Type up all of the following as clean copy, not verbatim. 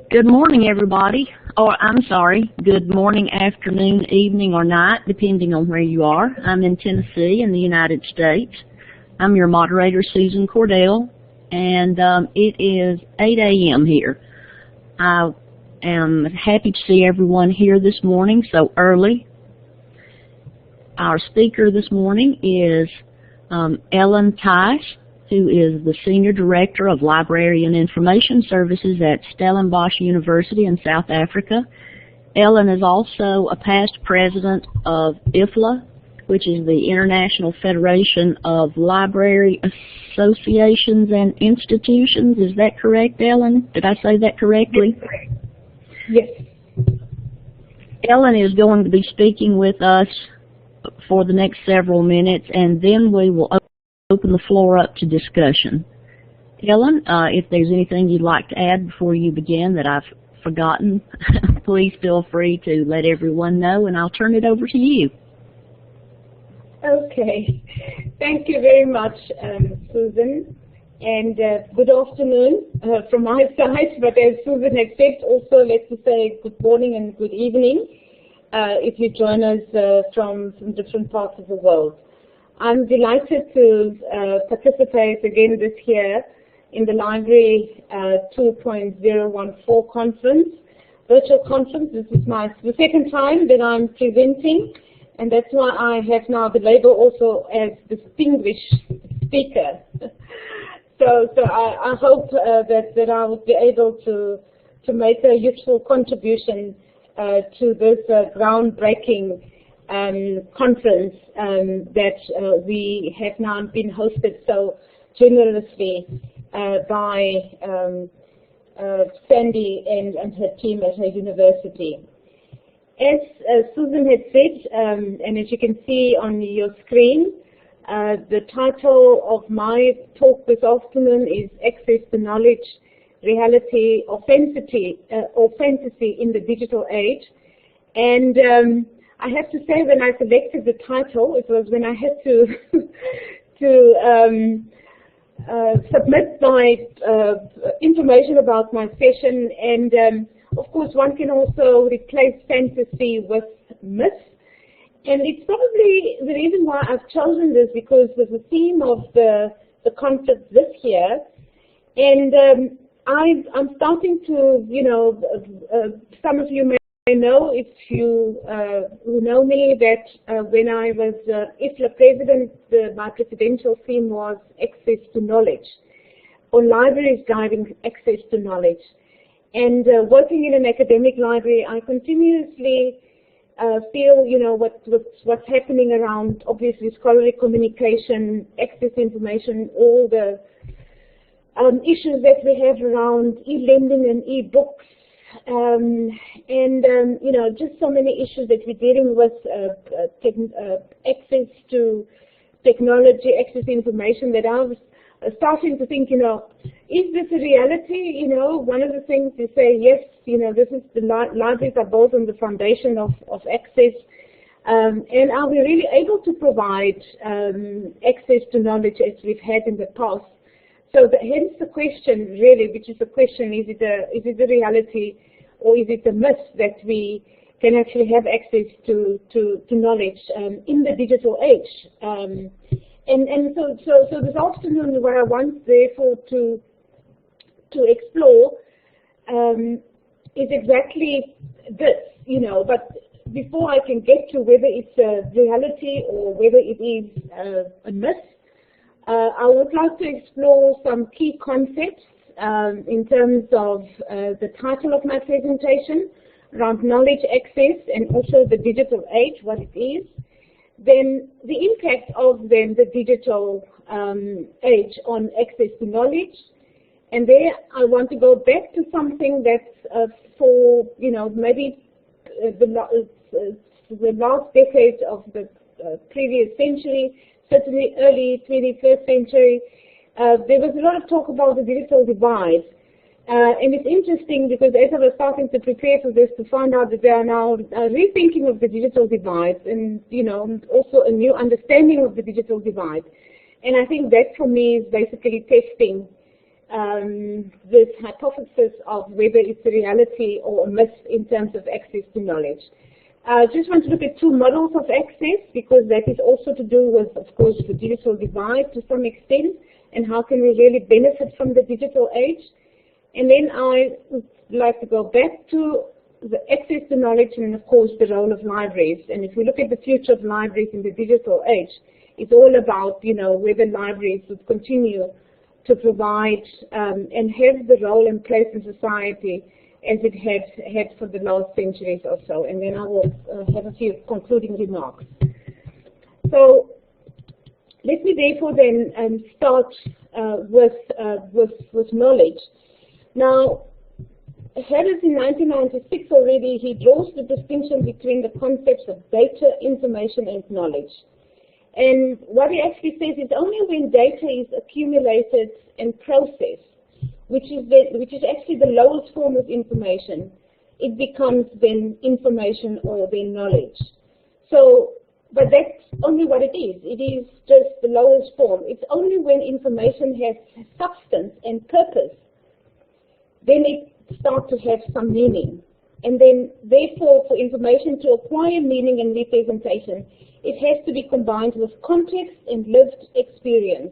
Good morning, everybody. Or, I'm sorry, good morning, afternoon, evening, or night, depending on where you are. I'm in Tennessee in the United States. I'm your moderator, Susan Cordell, and it is 8 a.m. here. I am happy to see everyone here this morning so early. Our speaker this morning is Ellen Tise, who is the Senior Director of Library and Information Services at Stellenbosch University in South Africa. Ellen is also a past president of IFLA, which is the International Federation of Library Associations and Institutions. Is that correct, Ellen? Did I say that correctly? Yes. Ellen is going to be speaking with us for the next several minutes, and then we will open the floor up to discussion. Ellen, if there's anything you'd like to add before you begin that I've forgotten, please feel free to let everyone know, and I'll turn it over to you. Okay. Thank you very much, Susan. And good afternoon from my side. But as Susan had said, also let's say good morning and good evening if you join us from different parts of the world. I'm delighted to participate again this year in the Library 2.014 conference, virtual conference. This is the second time that I'm presenting, and that's why I have now the label also as distinguished speaker. So I hope that I will be able to make a useful contribution to this groundbreaking conference that we have now been hosted so generously by Sandy and her team at her university. As Susan had said, and as you can see on your screen, the title of my talk this afternoon is Access to Knowledge, Reality or Fantasy in the Digital Age. And I have to say, when I selected the title, it was when I had to submit my information about my session, and of course one can also replace fantasy with myth. And it's probably the reason why I've chosen this, because there's a theme of the conference this year, and I'm starting to, some of you may know, if you who know me, that when I was IFLA president, my presidential theme was access to knowledge, or libraries driving access to knowledge. And working in an academic library, I continuously feel, what's happening around, obviously, scholarly communication, access to information, all the issues that we have around e-lending and e-books, just so many issues that we're dealing with, access to technology, access to information, that I was starting to think, is this a reality? One of the things you say, yes, this is the libraries are built on the foundation of access, and are we really able to provide access to knowledge as we've had in the past? So hence the question, really, which is the question: is it a reality, or is it a myth that we can actually have access to knowledge in the digital age? And so this afternoon, what I want therefore to explore is exactly this, But before I can get to whether it's a reality or whether it is a myth, I would like to explore some key concepts in terms of the title of my presentation, around knowledge access and also the digital age, what it is. Then the impact of the digital age on access to knowledge. And there I want to go back to something that's for, maybe the last decade of the previous century, certainly early 21st century. There was a lot of talk about the digital divide. And it's interesting because as I was starting to prepare for this, to find out that they are now rethinking of the digital divide, and also a new understanding of the digital divide. And I think that for me is basically testing this hypothesis of whether it's a reality or a myth in terms of access to knowledge. I just want to look at two models of access, because that is also to do with, of course, the digital divide to some extent, and how can we really benefit from the digital age. And then I would like to go back to the access to knowledge and, of course, the role of libraries. And if we look at the future of libraries in the digital age, it's all about, whether libraries would continue to provide and have the role and place in society as it had for the last centuries or so. And then I will have a few concluding remarks. So let me therefore then start with knowledge. Now, Harris in 1996 already, he draws the distinction between the concepts of data, information, and knowledge. And what he actually says is only when data is accumulated and processed, which is actually the lowest form of information, it becomes then information or then knowledge. So, but that's only what it is. It is just the lowest form. It's only when information has substance and purpose, then it starts to have some meaning. And then, therefore, for information to acquire meaning and representation, it has to be combined with context and lived experience.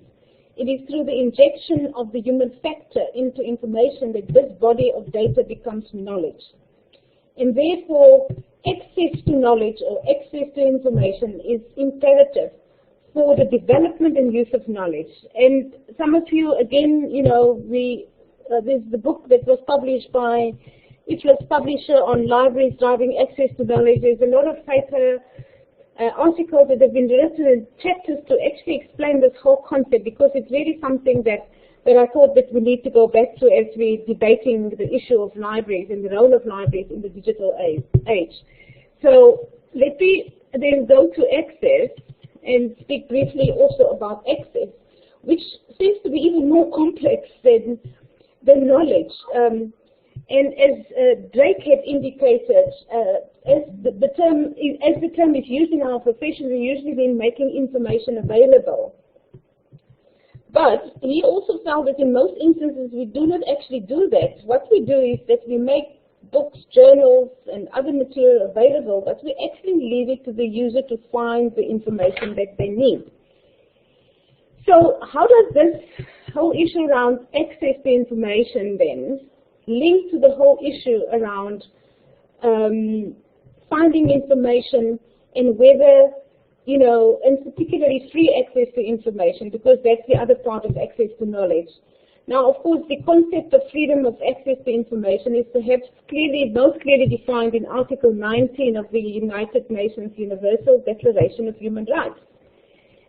It is through the injection of the human factor into information that this body of data becomes knowledge. And therefore, access to knowledge or access to information is imperative for the development and use of knowledge. And some of you, again, there's the book that was published by Itla's publisher on libraries driving access to knowledge. There's a lot of paper articles that have been written in chapters to actually explain this whole concept, because it's really something that I thought that we need to go back to as we're debating the issue of libraries and the role of libraries in the digital age. So let me then go to access and speak briefly also about access, which seems to be even more complex than knowledge. And as Drake had indicated, as the term is used in our profession, we usually mean making information available. But he also found that in most instances we do not actually do that. What we do is that we make books, journals, and other material available, but we actually leave it to the user to find the information that they need. So how does this whole issue around access to information then link to the whole issue around finding information and whether, and particularly free access to information, because that's the other part of access to knowledge. Now, of course, the concept of freedom of access to information is perhaps most clearly defined in Article 19 of the United Nations Universal Declaration of Human Rights.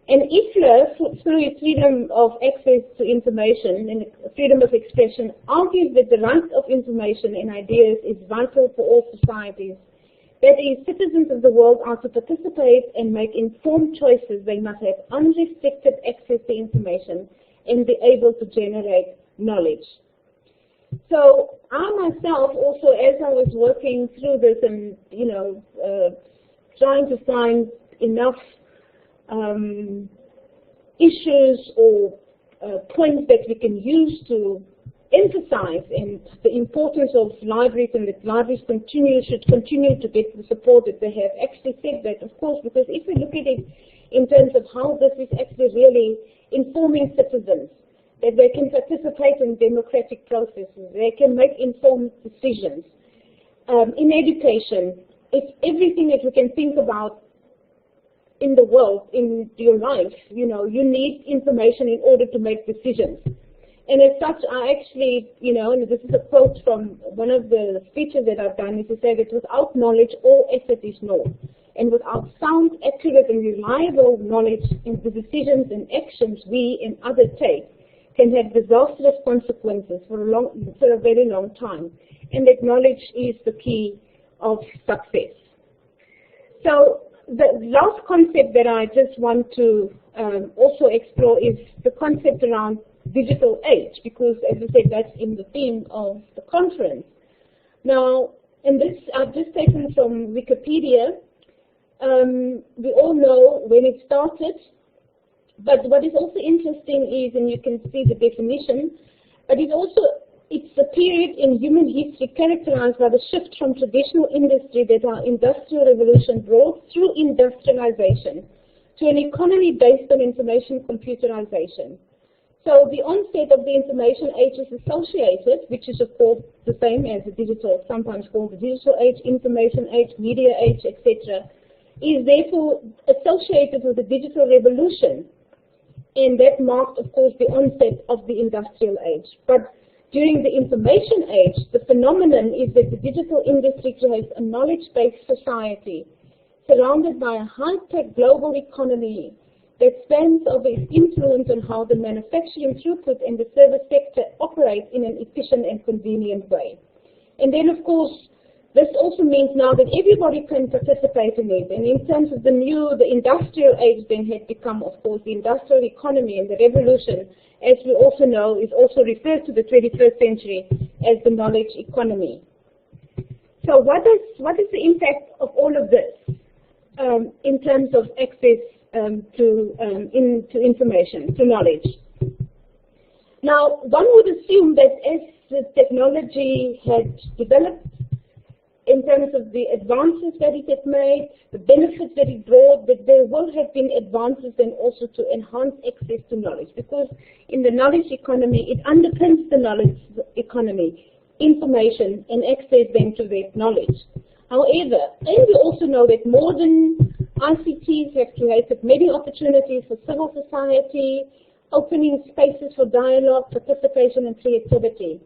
And IFLA, through its freedom of access to information and freedom of expression, argues that the right of information and ideas is vital for all societies. That is, citizens of the world are to participate and make informed choices. They must have unrestricted access to information and be able to generate knowledge. So I myself also, as I was working through this and, trying to find enough issues or points that we can use to emphasize in the importance of libraries, and that libraries should continue to get the support that they have. Actually said that, of course, because if we look at it in terms of how this is actually really informing citizens, that they can participate in democratic processes, they can make informed decisions. In education, it's everything that we can think about in the world, in your life. You need information in order to make decisions. And as such, I actually, and this is a quote from one of the speeches that I've done, is to say that without knowledge, all effort is naught. And without sound, accurate, and reliable knowledge, in the decisions and actions we and others take can have disastrous consequences for a very long time. And that knowledge is the key of success. So the last concept that I just want to also explore is the concept around digital age, because, as I said, that's in the theme of the conference. Now, and this I've just taken from Wikipedia. We all know when it started, but what is also interesting is, and you can see the definition, but it's a period in human history characterized by the shift from traditional industry that our industrial revolution brought through industrialization to an economy based on information computerization. So the onset of the information age is associated, which is of course the same as the digital, sometimes called the digital age, information age, media age, etc., is therefore associated with the digital revolution. And that marked, of course, the onset of the industrial age. But during the information age, the phenomenon is that the digital industry creates a knowledge-based society surrounded by a high-tech global economy that spans over its influence on how the manufacturing throughput and the service sector operate in an efficient and convenient way. And then, of course, this also means now that everybody can participate in it. And in terms of the industrial age then had become, of course, the industrial economy, and the revolution, as we also know, is also referred to the 21st century as the knowledge economy. So what is the impact of all of this in terms of access to information, to knowledge? Now, one would assume that as the technology had developed, in terms of the advances that it had made, the benefits that it brought, that there will have been advances then also to enhance access to knowledge, because in the knowledge economy, it underpins the knowledge economy, information and access then to that knowledge. However, and we also know that modern ICTs have created many opportunities for civil society, opening spaces for dialogue, participation and creativity.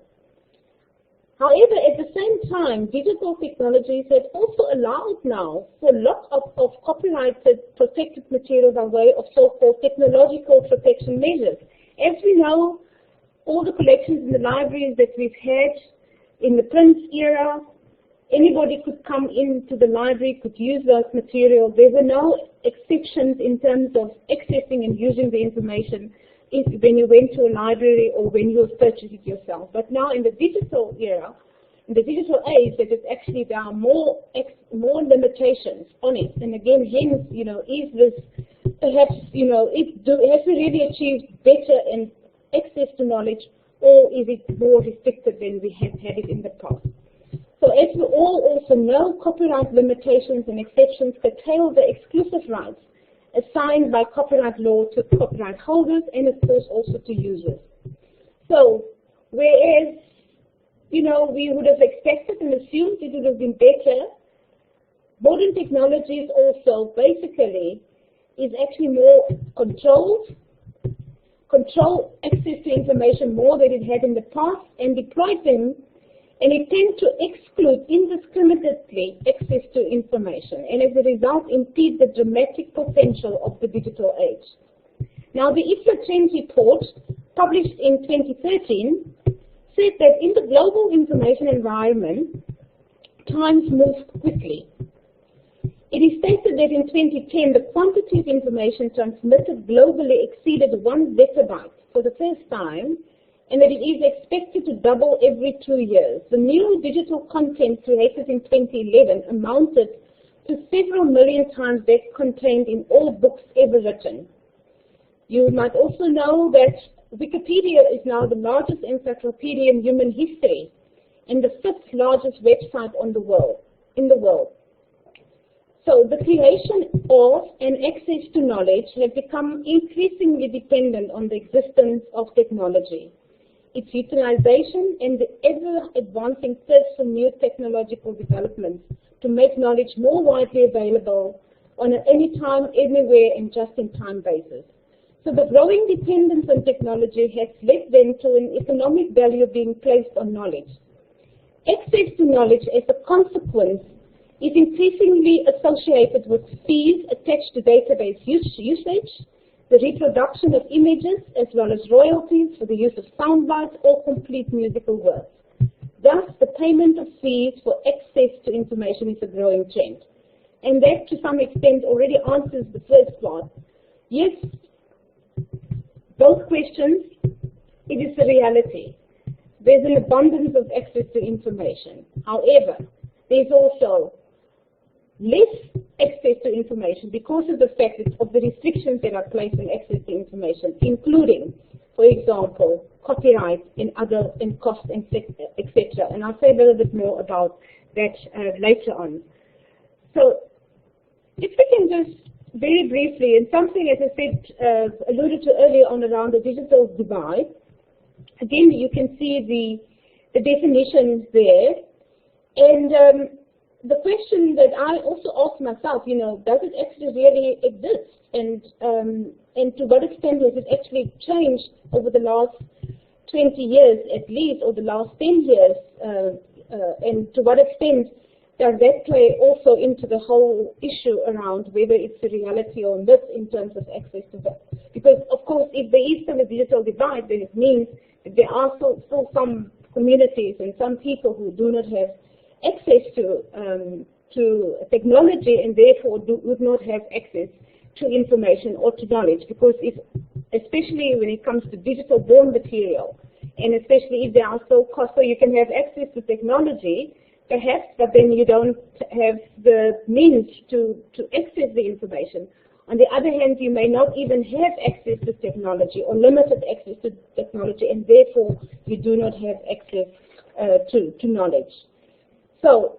However, at the same time, digital technologies have also allowed now for a lot of copyrighted protected material by way of so-called technological protection measures. As we know, all the collections in the libraries that we've had in the print era, anybody could come into the library, could use those materials. There were no exceptions in terms of accessing and using the information when you went to a library or when you purchased it yourself. But now in the digital era, in the digital age, there are more limitations on it. And again, hence, is this perhaps, has we really achieved better and access to knowledge, or is it more restricted than we have had it in the past? So as we all also know, copyright limitations and exceptions curtail the exclusive rights assigned by copyright law to copyright holders and, of course, also to users. So, whereas, we would have expected and assumed it would have been better, modern technologies also basically is actually more control access to information more than it had in the past, and deploy them, and it tends to exclude indiscriminately access to information, and as a result impede the dramatic potential of the digital age. Now, the IFRA Trends report, published in 2013, said that in the global information environment, times move quickly. It is stated that in 2010, the quantity of information transmitted globally exceeded 1 zettabyte for the first time, and that it is expected to double every 2 years. The new digital content created in 2011 amounted to several million times that contained in all books ever written. You might also know that Wikipedia is now the largest encyclopedia in human history and the 5th largest website in the world. So the creation of and access to knowledge have become increasingly dependent on the existence of technology, its utilization, and the ever-advancing thirst for new technological developments to make knowledge more widely available on an anytime, anywhere, and just-in-time basis. So the growing dependence on technology has led then to an economic value being placed on knowledge. Access to knowledge as a consequence is increasingly associated with fees attached to database usage, the reproduction of images, as well as royalties for the use of sound bites or complete musical works. Thus, the payment of fees for access to information is a growing trend. And that, to some extent, already answers the first part. Yes, both questions, it is a reality. There's an abundance of access to information. However, there's also less access to information because of the fact of the restrictions that are placed on access to information, including, for example, copyright in cost, etc. And I'll say a little bit more about that later on. So if we can just very briefly, and something, as I said, alluded to earlier on around the digital divide, again, you can see the definitions there. And the question that I also ask myself, does it actually really exist? And to what extent has it actually changed over the last 20 years at least, or the last 10 years? And to what extent does that play also into the whole issue around whether it's a reality or myth in terms of access to that? Because, of course, if there is still a digital divide, then it means that there are still some communities and some people who do not have access to technology, and therefore would not have access to information or to knowledge. Because especially when it comes to digital born material, and especially if there are still costs, so you can have access to technology, perhaps, but then you don't have the means to access the information. On the other hand, you may not even have access to technology or limited access to technology, and therefore you do not have access to knowledge. So,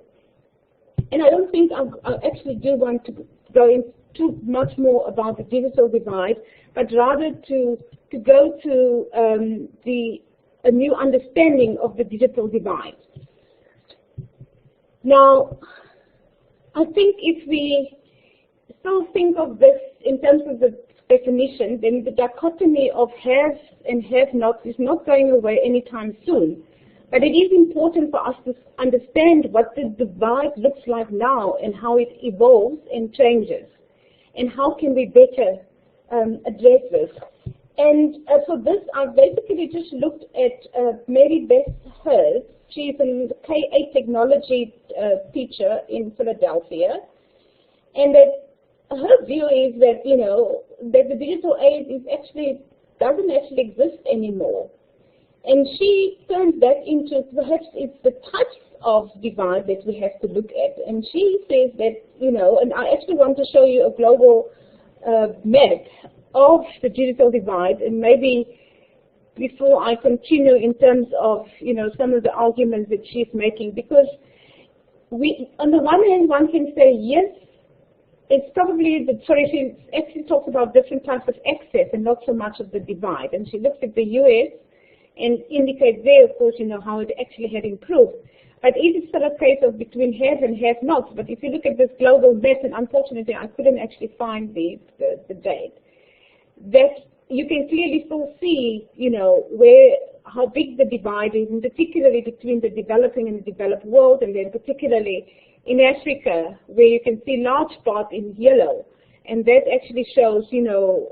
and I don't think I actually do want to go into too much more about the digital divide, but rather to go to a new understanding of the digital divide. Now, I think if we still think of this in terms of the definition, then the dichotomy of haves and have-nots is not going away anytime soon. But it is important for us to understand what the divide looks like now and how it evolves and changes, and how can we better address this. And for this, I've basically just looked at Mary Beth Hurst. She's a K-8 technology teacher in Philadelphia, and that her view is that that the digital age doesn't actually exist anymore. And she turns that into perhaps it's the types of divide that we have to look at. And she says that, and I actually want to show you a global map of the digital divide, and maybe before I continue in terms of, some of the arguments that she's making, because on the one hand, one can say, yes, it's probably, she actually talks about different types of access and not so much of the divide. And she looks at the US and indicates there, of course, how it actually had improved. But it is still a case of between have and have-nots. But if you look at this global map, and unfortunately I couldn't actually find the date, that you can clearly still see, how big the divide is, and particularly between the developing and the developed world, and then particularly in Africa, where you can see large spots in yellow. And that actually shows,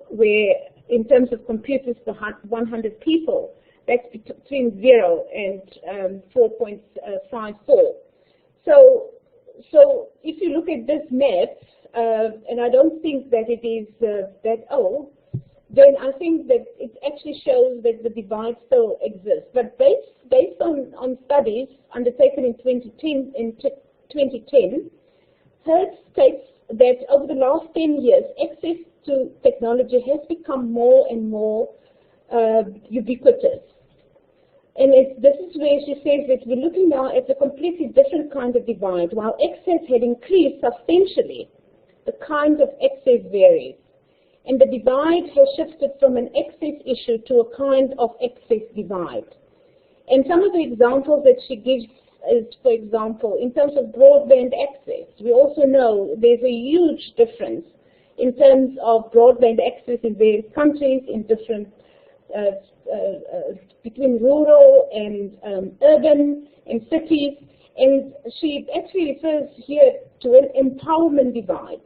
where in terms of computers per 100 people, that's between 0 and 4.54. So if you look at this map, and I don't think that it is that old, then I think that it actually shows that the divide still exists. But based on studies undertaken in 2010, Hurst states that over the last 10 years, access to technology has become more and more ubiquitous. And this is where she says that we're looking now at a completely different kind of divide. While access had increased substantially, the kind of access varies. And the divide has shifted from an access issue to a kind of access divide. And some of the examples that she gives is, for example, in terms of broadband access, we also know there's a huge difference in terms of broadband access in various countries, in different between rural and urban and cities. And she actually refers here to an empowerment divide.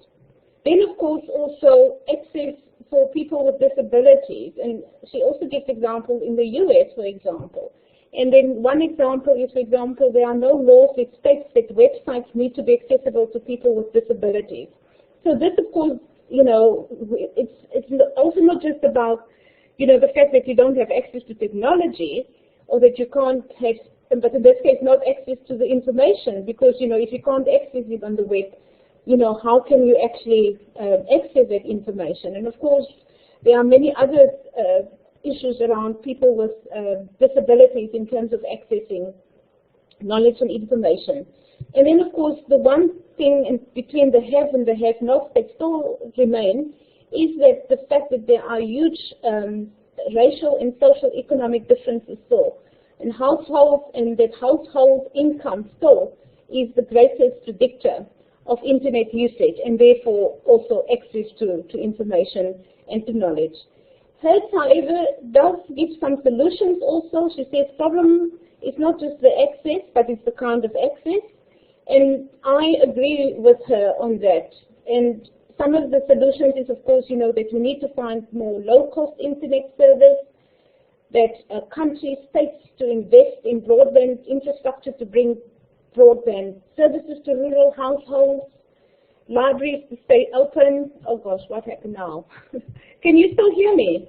Then, of course, also access for people with disabilities. And she also gives examples in the US, for example. And then one example is, for example, there are no laws that states that websites need to be accessible to people with disabilities. So this, of course, it's also not just about, the fact that you don't have access to technology, or that you can't have, but in this case, not access to the information, because, if you can't access it on the web, how can you actually access that information? And of course, there are many other issues around people with disabilities in terms of accessing knowledge and information. And then, of course, the one thing in between the have and the have-nots that still remain is that the fact that there are huge racial and social economic differences still. And households, and that household income still is the greatest predictor of internet usage, and therefore also access to information and to knowledge. Hertz, however, does give some solutions also. She says problem is not just the access, but it's the kind of access. And I agree with her on that. And some of the solutions is, of course, that we need to find more low-cost internet service, that countries, states to invest in broadband infrastructure to bring broadband services to rural households, libraries to stay open. Oh gosh, what happened now? Can you still hear me?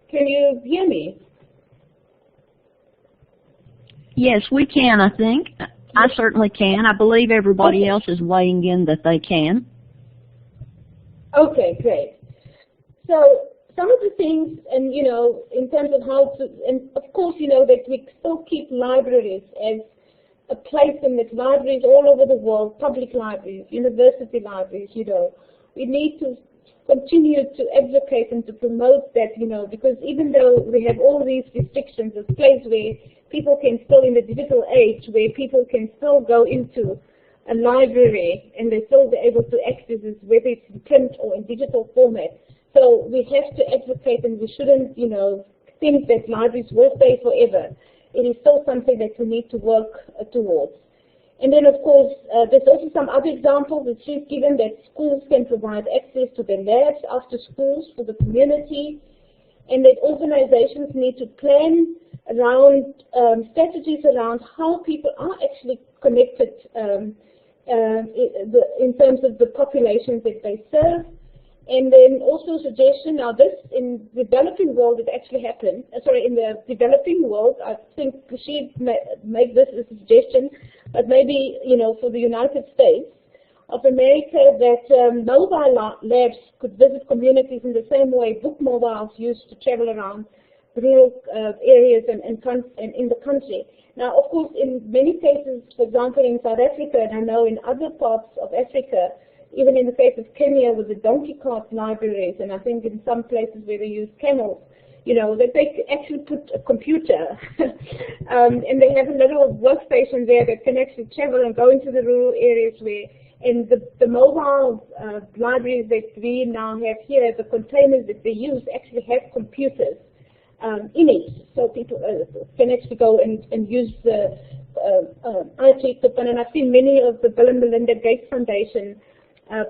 Can you hear me? Yes, we can, I think. I certainly can. I believe everybody else is weighing in that they can. Okay, great. So some of the things, and in terms of how to, and of course, that we still keep libraries as a place, in that libraries all over the world, public libraries, university libraries, we need to continue to advocate and to promote that, because even though we have all these restrictions, a place where people can still, in the digital age, where people can still go into a library and they still be able to access it, whether it's in print or in digital format. So we have to advocate, and we shouldn't, think that libraries will stay forever. It is still something that we need to work towards. And then, of course, there's also some other examples that she's given, that schools can provide access to their labs after schools for the community, and that organizations need to plan around strategies around how people are actually connected in terms of the populations that they serve. And then also suggestion, now this in the developing world it actually happened, in the developing world, I think she made this a suggestion, but maybe, for the United States of America, that mobile labs could visit communities in the same way book mobiles used to travel around rural areas and in the country. Now, of course, in many cases, for example, in South Africa, and I know in other parts of Africa, even in the case of Kenya with the donkey cart libraries, and I think in some places where they use camels, that they actually put a computer and they have a little workstation there that can actually travel and go into the rural areas where, and the mobile libraries that we now have here, the containers that they use actually have computers in it, so people can actually go and use the IT equipment. And I've seen many of the Bill and Melinda Gates Foundation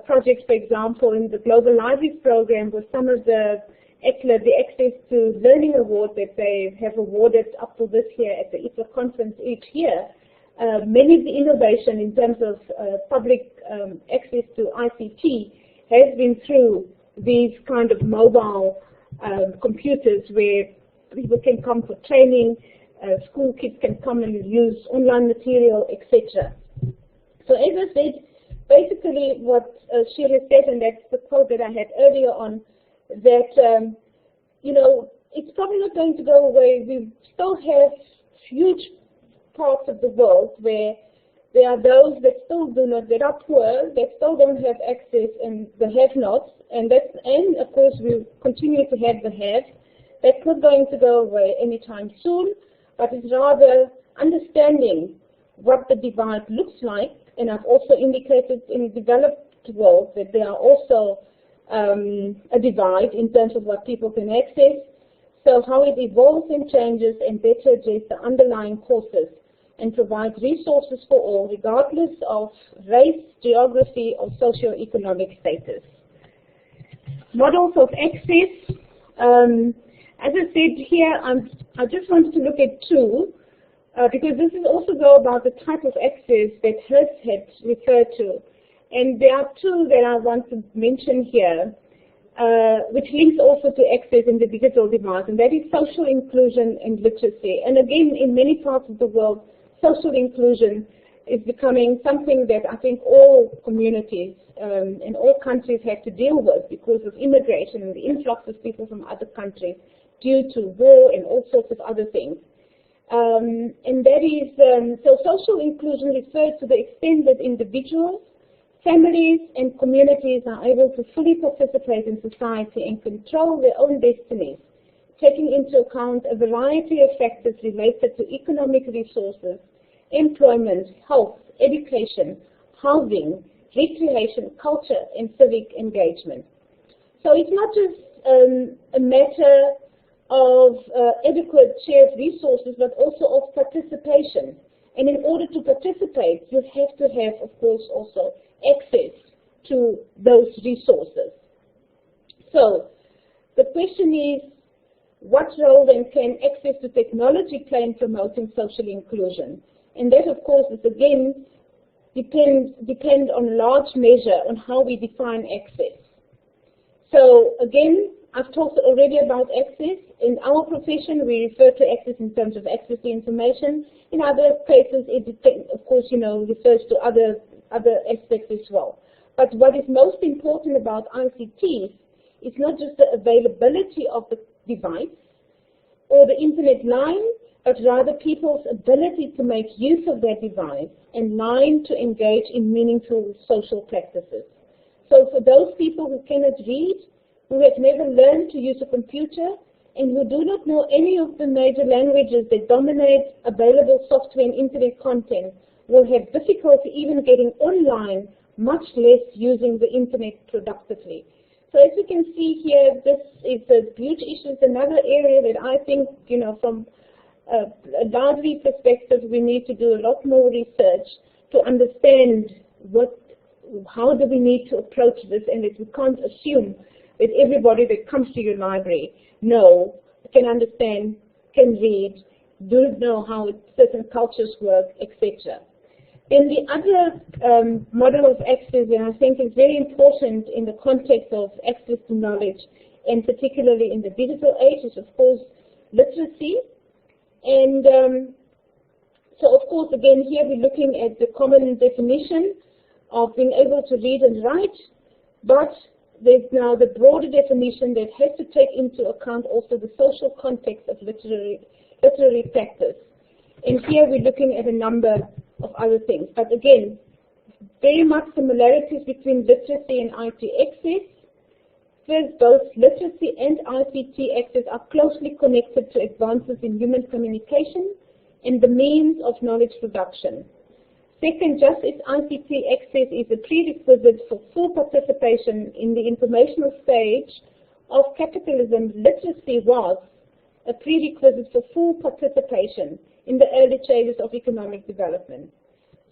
projects, for example, in the Global Libraries program, with some of the Access to Learning Award that they have awarded up to this year at the ITLA conference each year. Many of the innovation in terms of public access to ICT has been through these kind of mobile computers where people can come for training, school kids can come and use online material, etc. So as I said, basically what she has said, and that's the quote that I had earlier on, that, it's probably not going to go away. We still have huge parts of the world where there are those that still do not, that are poor, that still don't have access, and the have-nots, and of course we continue to have the have. That's not going to go away anytime soon, but it's rather understanding what the divide looks like. And I've also indicated in the developed world that there are also a divide in terms of what people can access. So how it evolves and changes, and better address the underlying causes and provide resources for all, regardless of race, geography, or socioeconomic status. Models of access. As I said here, I just wanted to look at two, because this is also go about the type of access that Hertz had referred to. And there are two that I want to mention here, which links also to access in the digital divide, and that is social inclusion and literacy. And again, in many parts of the world, social inclusion is becoming something that I think all communities and all countries have to deal with because of immigration and the influx of people from other countries due to war and all sorts of other things. And that is, so social inclusion refers to the extent that individuals, families, and communities are able to fully participate in society and control their own destinies, taking into account a variety of factors related to economic resources, employment, health, education, housing, recreation, culture, and civic engagement. So it's not just a matter of adequate shared resources, but also of participation. And in order to participate, you have to have, of course, also access to those resources. So the question is, what role then can access to technology play in promoting social inclusion? And that, of course, is again depend on large measure on how we define access. So again, I've talked already about access. In our profession, we refer to access in terms of access to information. In other cases, it of course, refers to other aspects as well. But what is most important about ICT is not just the availability of the device or the internet line, but rather people's ability to make use of that device and line to engage in meaningful social practices. So for those people who cannot read, who have never learned to use a computer, and who do not know any of the major languages that dominate available software and internet content, will have difficulty even getting online, much less using the internet productively. So as you can see here, this is a huge issue. It's another area that I think, from a library perspective, we need to do a lot more research to understand how do we need to approach this, and that we can't assume that everybody that comes to your library can understand, can read, do know how certain cultures work, etc. Then the other model of access that I think is very important in the context of access to knowledge, and particularly in the digital age, is of course literacy. And so of course, again, here we're looking at the common definition of being able to read and write, but there's now the broader definition that has to take into account also the social context of literary practice. And here we're looking at a number of other things. But again, very much similarities between literacy and IT access. First, both literacy and ICT access are closely connected to advances in human communication and the means of knowledge production. Second, just as ICT access is a prerequisite for full participation in the informational stage of capitalism, literacy was a prerequisite for full participation in the early stages of economic development.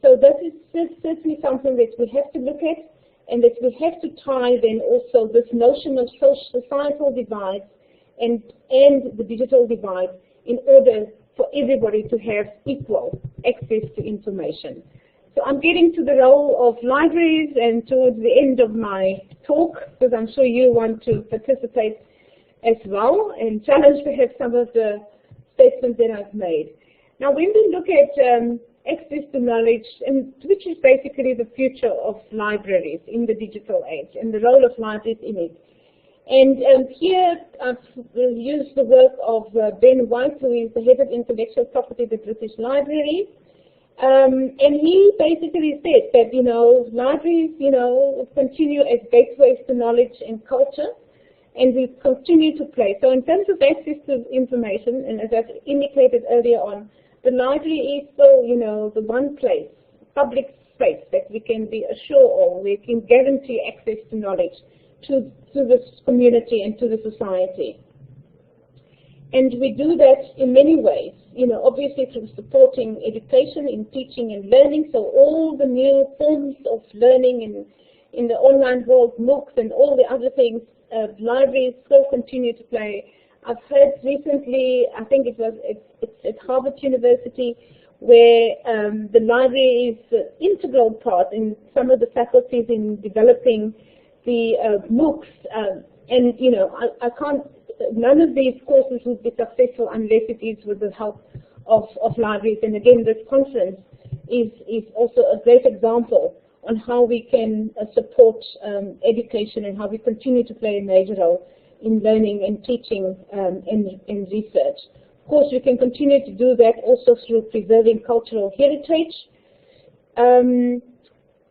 So that is certainly something that we have to look at, and that we have to tie then also this notion of societal divide and the digital divide in order for everybody to have equal access to information. So I'm getting to the role of libraries and towards the end of my talk, because I'm sure you want to participate as well and challenge perhaps some of the statements that I've made. Now, when we look at access to knowledge, and which is basically the future of libraries in the digital age and the role of libraries in it. And here I've used the work of Ben White, who is the head of intellectual property at the British Library. And he basically said that, libraries, continue as gateways to knowledge and culture, and we continue to play. So in terms of access to information, and as I've indicated earlier on, the library is still, the one place, public space that we can be assured of, we can guarantee access to knowledge to this community and to the society. And we do that in many ways, obviously through supporting education in teaching and learning, so all the new forms of learning in the online world, MOOCs and all the other things, libraries still continue to play. I've heard recently, I think it's at Harvard University, where the library is an integral part in some of the faculties in developing the MOOCs. And, I can't, none of these courses would be successful unless it is with the help of libraries. And again, this conference is also a great example on how we can support education and how we continue to play a major role in learning and teaching and research. Of course, we can continue to do that also through preserving cultural heritage.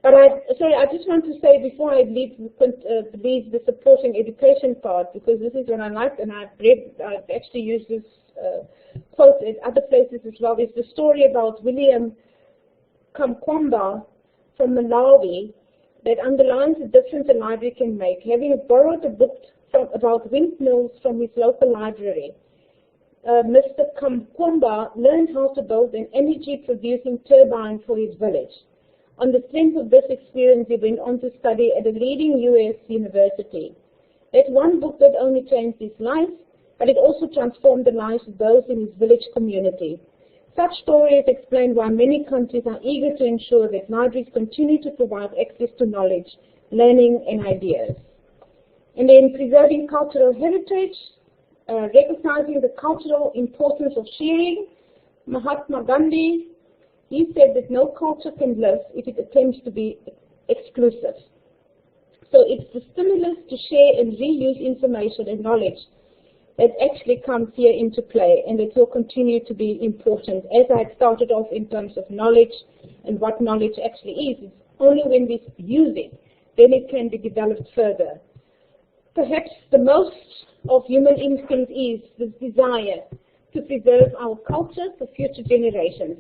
But I just want to say before I leave the supporting education part, because this is what I like, and I've actually used this quote at other places as well, is the story about William Kamkwamba from Malawi that underlines the difference a library can make. Having borrowed a book about windmills from his local library, Mr. Kamkwamba learned how to build an energy-producing turbine for his village. On the strength of this experience, he went on to study at a leading U.S. university. That one book not only changed his life, but it also transformed the lives of those in his village community. Such stories explain why many countries are eager to ensure that libraries continue to provide access to knowledge, learning, and ideas. And then preserving cultural heritage, recognizing the cultural importance of sharing. Mahatma Gandhi, he said that no culture can live if it attempts to be exclusive. So it's the stimulus to share and reuse information and knowledge that actually comes here into play, and it will continue to be important. As I had started off in terms of knowledge and what knowledge actually is, it's only when we use it, then it can be developed further. Perhaps the most of human instinct is this desire to preserve our culture for future generations,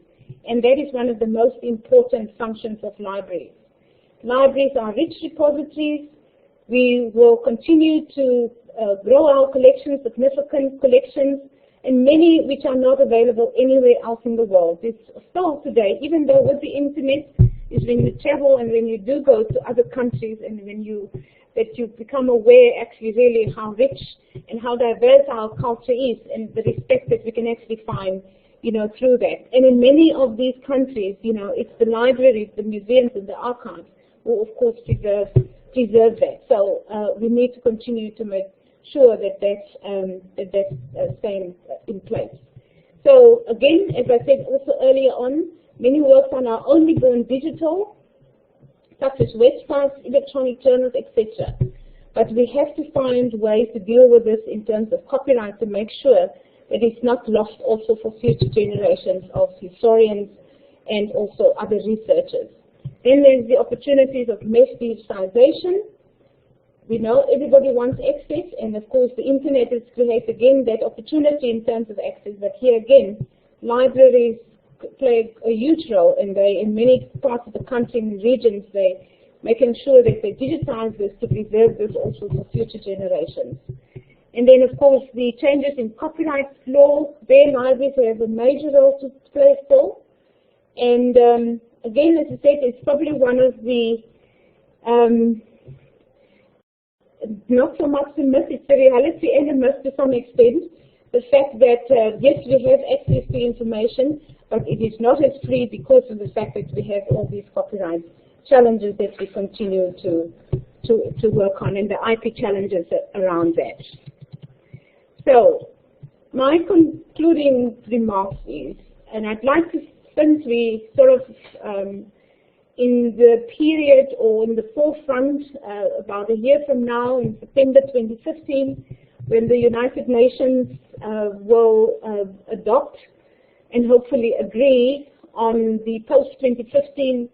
and that is one of the most important functions of libraries. Libraries are rich repositories. We will continue to grow our collections, significant collections, and many which are not available anywhere else in the world. It's still today, even though with the internet, is when you travel and when you do go to other countries and when you become aware actually really how rich and how diverse our culture is and the respect that we can actually find, through that. And in many of these countries, it's the libraries, the museums, and the archives who, of course, preserve that. So we need to continue to make sure that that's staying in place. So again, as I said also earlier on, many works are now only going digital, such as websites, electronic journals, etc. But we have to find ways to deal with this in terms of copyright to make sure that it's not lost also for future generations of historians and also other researchers. Then there's the opportunities of mass digitization. We know everybody wants access, and of course the internet has created again that opportunity in terms of access, but here again, libraries play a huge role, and they, in many parts of the country and regions, they making sure that they digitize this to preserve this also for future generations. And then of course the changes in copyright law, their libraries have a major role to play still. And again, as I said, it's probably one of the not so much the myth, it's the reality and the myth to some extent. The fact that, yes, we have access to information, but it is not as free because of the fact that we have all these copyright challenges that we continue to work on, and the IP challenges around that. So, my concluding remarks is, and I'd like to, since we sort of in the period or in the forefront about a year from now, in September 2015, when the United Nations will adopt and hopefully agree on the post-2015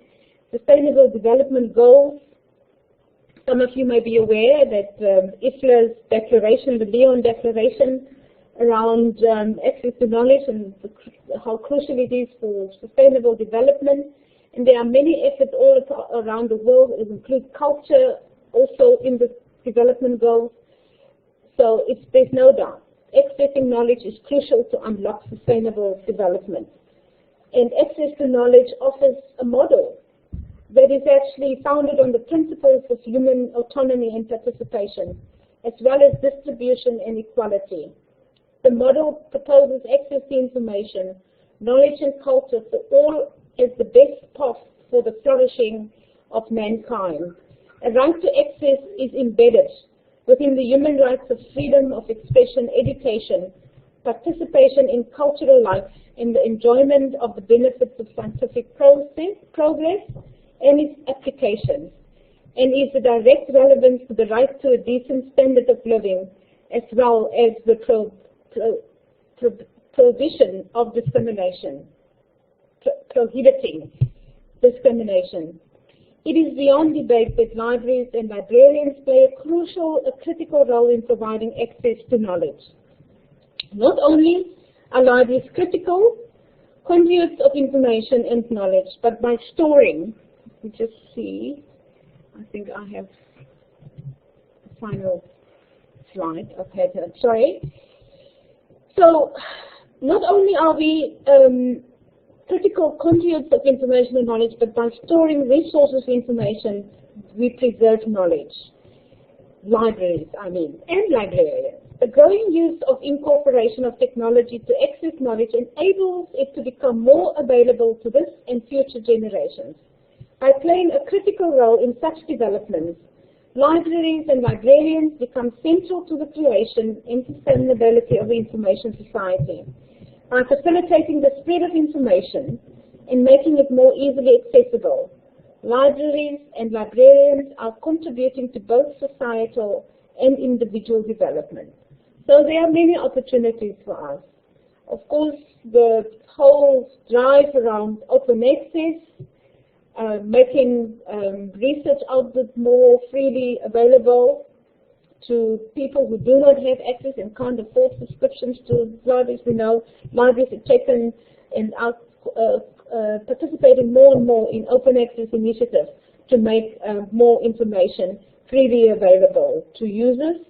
Sustainable Development Goals. Some of you may be aware that IFLA's declaration, the Lyon Declaration, around access to knowledge and how crucial it is for sustainable development. And there are many efforts all around the world. It includes culture also in the development goals. So there's no doubt. Accessing knowledge is crucial to unlock sustainable development. And access to knowledge offers a model that is actually founded on the principles of human autonomy and participation, as well as distribution and equality. The model proposes access to information, knowledge and culture for all as the best path for the flourishing of mankind. A right to access is embedded within the human rights of freedom of expression, education, participation in cultural life, in the enjoyment of the benefits of scientific progress and its applications, and is the direct relevance to the right to a decent standard of living, as well as the prohibition of discrimination, prohibiting discrimination. It is beyond debate that libraries and librarians play a critical role in providing access to knowledge. Not only are libraries critical conduits of information and knowledge, but by storing, let me just see, I think I have the final slide. Okay, sorry. So, not only are we critical conduits of information and knowledge, but by storing resources of information, we preserve knowledge. Libraries, I mean, and librarians. The growing use of incorporation of technology to access knowledge enables it to become more available to this and future generations. By playing a critical role in such developments, libraries and librarians become central to the creation and sustainability of the information society. By facilitating the spread of information and making it more easily accessible, libraries and librarians are contributing to both societal and individual development. So there are many opportunities for us. Of course, the whole drive around open access, making research output more freely available to people who do not have access and can't afford subscriptions to libraries. We know libraries have taken and are participating more and more in open access initiatives to make more information freely available to users.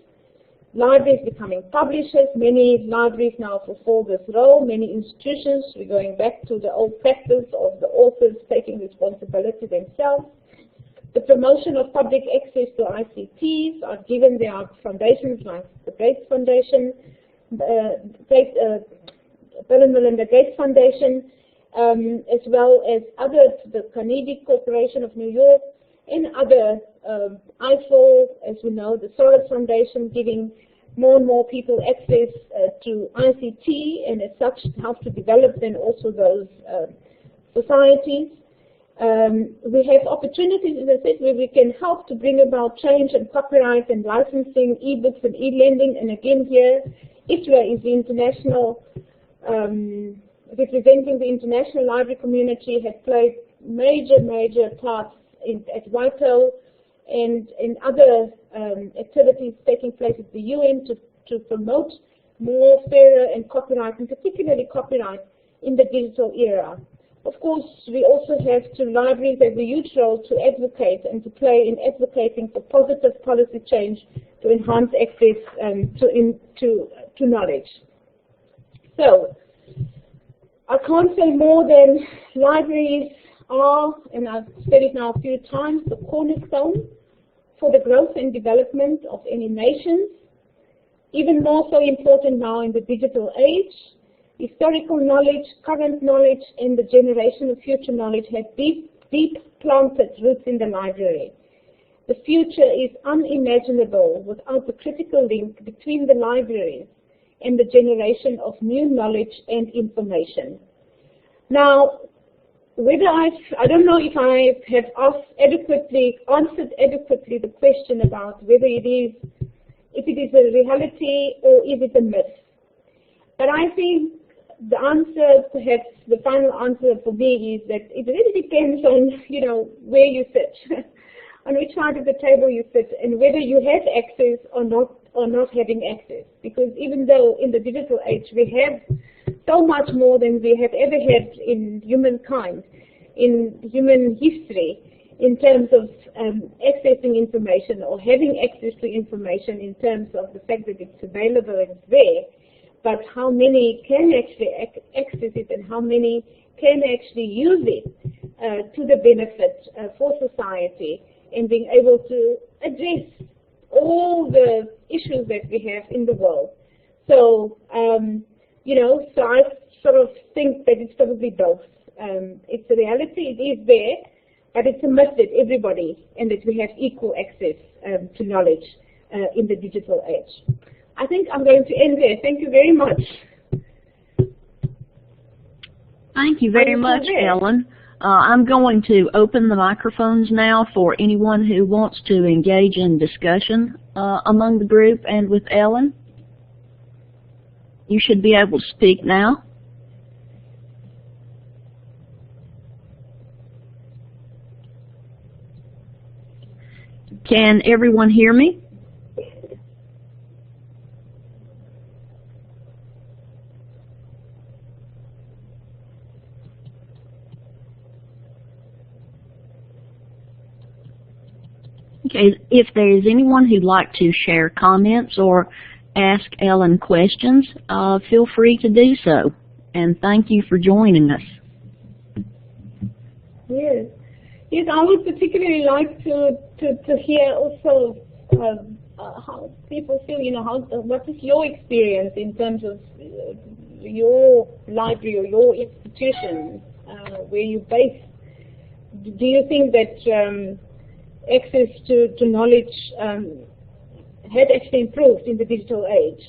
Libraries becoming publishers. Many libraries now fulfill this role. Many institutions, we're going back to the old practice of the authors taking responsibility themselves. The promotion of public access to ICTs are given. There are foundations like the Gates Foundation, Bill and Melinda Gates Foundation, as well as other, the Carnegie Corporation of New York, and other, IFL, as we know, the Soros Foundation, giving more and more people access to ICT, and as such help to develop then also those societies. We have opportunities, as I said, where we can help to bring about change and copyright and licensing, e-books and e-lending. And again here, ITRA is the international, representing the international library community, has played major parts at WIPO and in other activities taking place at the UN to promote more fairer and copyright, and particularly copyright in the digital era. Of course, we also have libraries have a huge role to advocate and to play in advocating for positive policy change to enhance access to knowledge. So, I can't say more than libraries are, and I've said it now a few times, the cornerstone for the growth and development of any nations. Even more so important now in the digital age. Historical knowledge, current knowledge, and the generation of future knowledge have deep planted roots in the library. The future is unimaginable without the critical link between the libraries and the generation of new knowledge and information. Now, I don't know if I have answered adequately the question about whether if it is a reality or is it a myth. But I think the answer, perhaps the final answer for me, is that it really depends on, where you sit, on which side of the table you sit, and whether you have access or not having access. Because even though in the digital age we have so much more than we have ever had in humankind, in human history, in terms of accessing information or having access to information in terms of the fact that it's available and it's there, but how many can actually access it and how many can actually use it to the benefit for society, and being able to address all the issues that we have in the world. So, so I sort of think that it's probably both. It's a reality, it is there, but it's a myth that everybody, and that we have equal access to knowledge in the digital age. I think I'm going to end there. Thank you very much. Thank you very much, Ellen. I'm going to open the microphones now for anyone who wants to engage in discussion among the group and with Ellen. You should be able to speak now. Can everyone hear me? Okay, if there is anyone who'd like to share comments or ask Ellen questions, feel free to do so. And thank you for joining us. Yes. Yes, I would particularly like to hear also how people feel, what is your experience in terms of your library or your institution, where you're based. Do you think that access to knowledge had actually improved in the digital age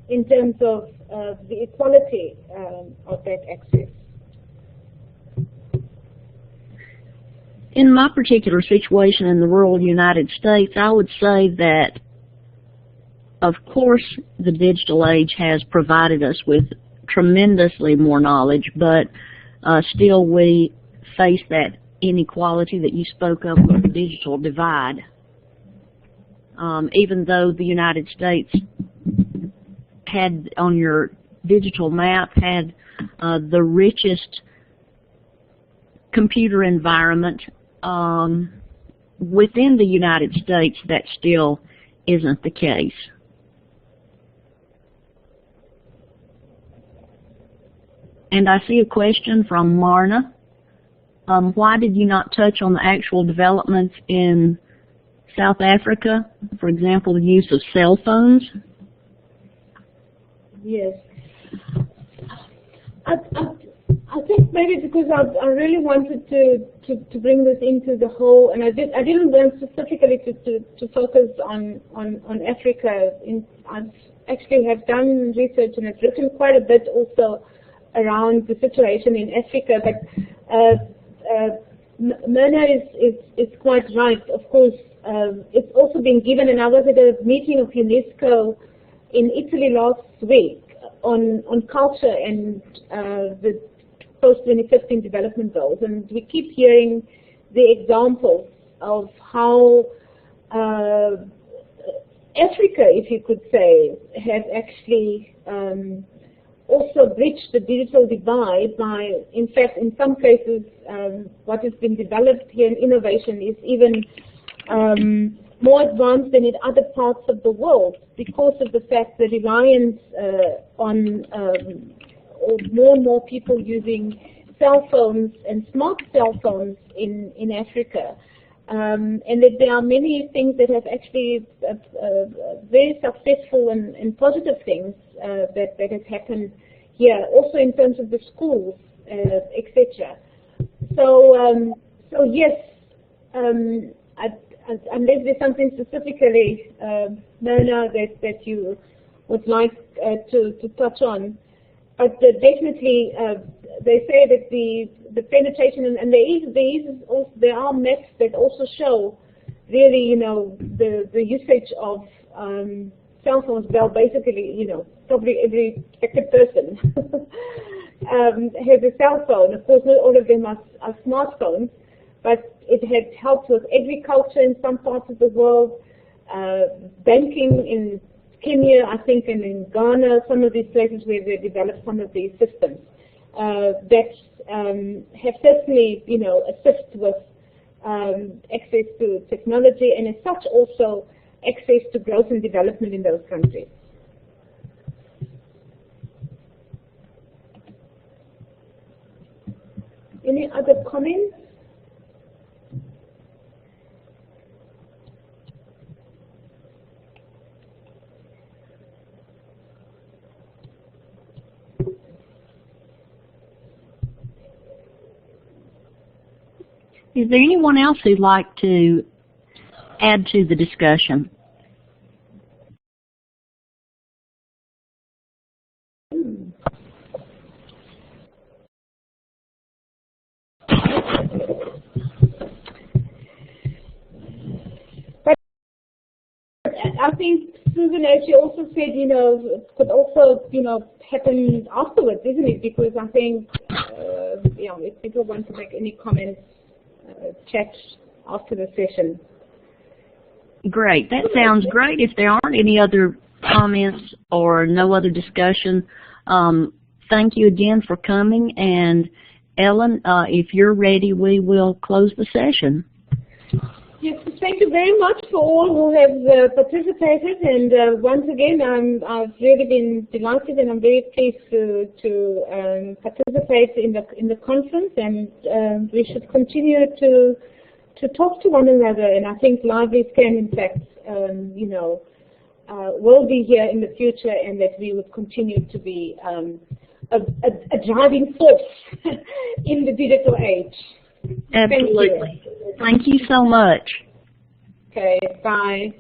in terms of the equality of that access? In my particular situation in the rural United States, I would say that, of course, the digital age has provided us with tremendously more knowledge, but still we face that inequality that you spoke of with the digital divide. Even though the United States had, on your digital map, had the richest computer environment within the United States, that still isn't the case. And I see a question from Marna. Why did you not touch on the actual developments in South Africa, for example, the use of cell phones? Yes. I think maybe because I really wanted to bring this into the whole, and I didn't want specifically to focus on Africa. I actually have done research and I've written quite a bit also around the situation in Africa, but Myrna is quite right. Of course, it's also been given, and I was at a meeting of UNESCO in Italy last week on culture and the post-2015 development goals, and we keep hearing the examples of how Africa, if you could say, has actually also bridged the digital divide by, in fact, in some cases, what has been developed here in innovation is even more advanced than in other parts of the world because of the fact the reliance on more and more people using cell phones and smart cell phones in Africa. And that there are many things that have actually very successful and positive things that have happened here, also in terms of the schools, etc. So yes, unless there's something specifically, Mona, that you would like to touch on. But definitely, they say that the penetration, and there are maps that also show really, the usage of cell phones. Well, basically, probably every second person has a cell phone. Of course, not all of them are smartphones, but it has helped with agriculture in some parts of the world, banking in Kenya, I think, and in Ghana, some of these places where they developed some of these systems that have certainly, assist with access to technology and as such also access to growth and development in those countries. Any other comments? Is there anyone else who'd like to add to the discussion? I think, Susan, as you also said, it could also, happen afterwards, isn't it? Because I think, if people want to make any comments, chat after the session. Great. That sounds great. If there aren't any other comments or no other discussion, thank you again for coming. And Ellen, if you're ready, we will close the session. Yes, thank you very much for all who have participated. And once again, I've really been delighted, and I'm very pleased to participate in the conference. And we should continue to talk to one another. And I think libraries can, in fact, will be here in the future, and that we would continue to be a driving force in the digital age. Absolutely. Thank you so much. Okay, bye.